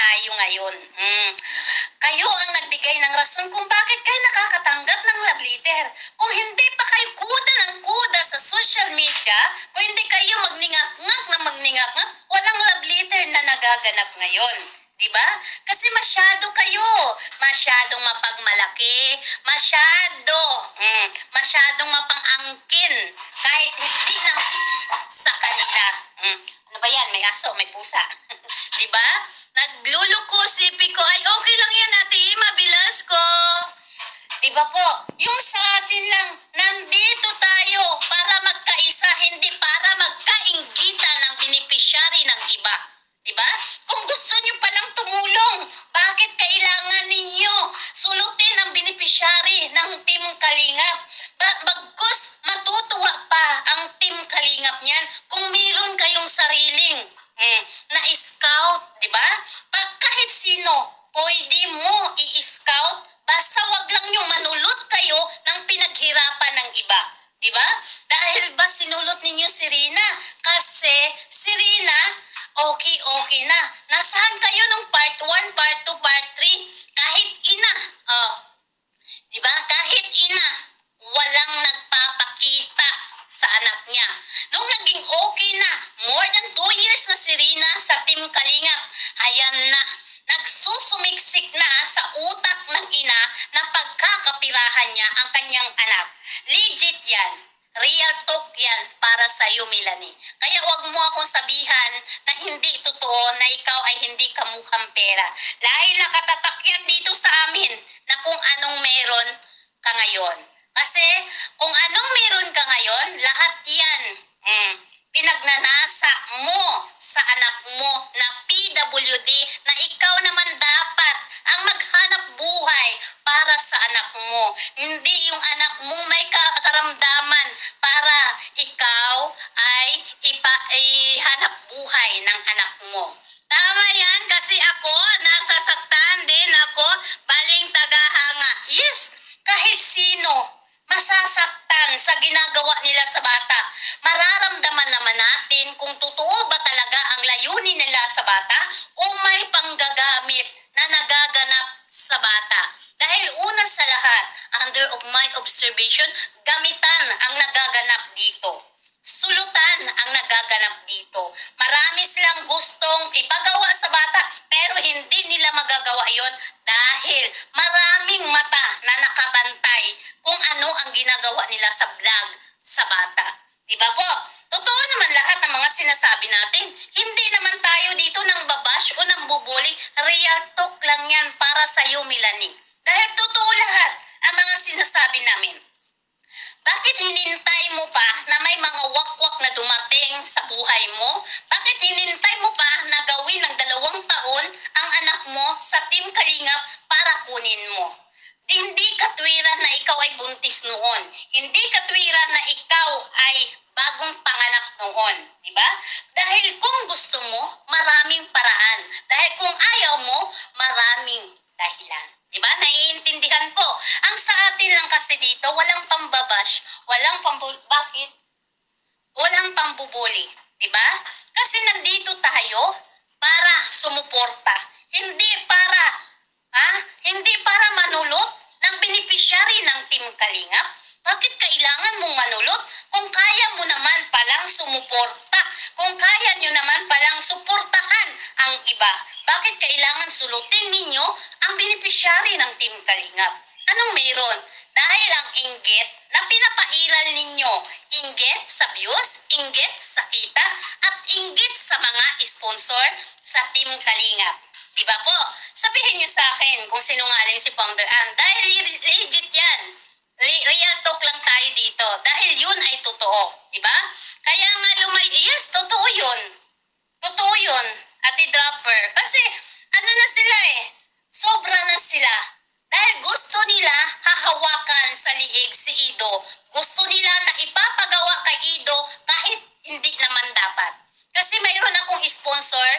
tayo ngayon. Kayo ang nagbigay ng rason kung bakit kayo nakakatanggap ng love letter. Kung hindi pa kayo kuda ng kuda sa social media, kung hindi kayo magningak-ngak, walang love letter na nagaganap ngayon. Diba? Kasi masyadong mapagmalaki, masyadong mapangangkin, kahit hindi naman sa kanila. Ano ba yan? May aso, may pusa. Diba? Nagluluko si Pico, ay okay lang yan, Ate Ima Velasco. Diba po? Yung sa atin lang, nandito tayo para magkaisa, hindi para magkainggitan ng beneficiary ng iba. Diba? Kung gusto nyo palang tumulong, bakit kailangan ninyo sulutin ang beneficiary ng Team Kalingap? Bagkus matutuwa pa ang Team Kalingap niyan kung meron kayong sariling na-scout, diba? Pag kahit sino, pwede mo i-scout, basta wag lang yung manulot kayo ng pinaghirapan ng iba. Diba? Dahil ba sinulot ninyo si Rina? Kasi si Rina, okay na. Nasaan kayo ng part 1, part 2, part 3? Kahit ina. Diba? Kahit ina, walang nagpapakita sa anak niya. Nung naging okay na, more than 2 years na si Rina sa Team Kalingap, ayan na, nagsusumiksik na sa utak ng ina na pagkakapirahan niya ang kanyang anak. Legit yan. Real talk yan para sa iyo, Melanie. Kaya wag mo akong sabihan na hindi totoo na ikaw ay hindi kamukhang pera. Dahil nakatatak yan dito sa amin na kung anong meron ka ngayon. Kasi kung anong meron ka ngayon, lahat yan pinagnanasa mo sa anak mo na PWD na ikaw naman dapat ang maghanap buhay para sa anak mo. Hindi yung anak mo may karamdaman para ikaw ay ihanap buhay ng anak mo. Tama yan kasi ako, nasasaktan din ako, baling tagahanga. Yes, kahit sino masasaktan sa ginagawa nila sa bata. Mararamdaman naman natin kung totoo ba talaga ang layunin nila sa bata o may panggagamit na nagaganap sa bata. Dahil una sa lahat, under of my observation, gamitan ang nagaganap dito. Sulutan ang nagaganap dito. Marami silang gustong ipagawa sa bata pero hindi nila magagawa yon dahil maraming mata na nakabantay kung ano ang ginagawa nila sa vlog sa bata. Diba po? Totoo naman lahat ng mga sinasabi natin. Hindi naman tayo dito nang babash o nang bubuli. Real talk lang yan para sa iyo, Melanie. Dahil totoo lahat ang mga sinasabi namin. Bakit hinintay mo pa na may mga wakwak na dumating sa buhay mo? Bakit hinintay mo pa na gawin ng 2 taon ang anak mo sa Team Kalingap para kunin mo? Hindi katwiran na ikaw ay buntis noon. Hindi katwiran na ikaw ay bagong panganak noon. Diba? Dahil kung gusto mo, maraming paraan. Dahil kung ayaw mo, maraming dahilan. Diba? Naiintindihan po. Ang sa atin lang kasi dito, walang pambabash, bakit? Walang pambubuli. Diba? Kasi nandito tayo para sumuporta. Hindi para manulot ng beneficiary ng Team Kalingap. Bakit kailangan mong manulot kung kaya mo naman palang sumuporta? Kung kaya nyo naman palang suportahan ang iba, bakit kailangan sulutin ninyo ang beneficiary ng Team Kalingap? Anong meron? Dahil ang inggit na pinapairal ninyo, inggit sa views, inggit sa kita, at inggit sa mga sponsor sa Team Kalingap. Diba po? Sabihin nyo sa akin kung sinungaling si Founder Ann. Dahil legit yan. Real talk lang tayo dito. Dahil yun ay totoo. Diba? Kaya nga yes, totoo yun. Totoo yun, Ate Dropper. Kasi ano na sila sobra na sila. Dahil gusto nila hahawakan sa liig si Ido. Gusto nila na ipapagawa kay Ido kahit hindi naman dapat. Kasi mayroon akong sponsor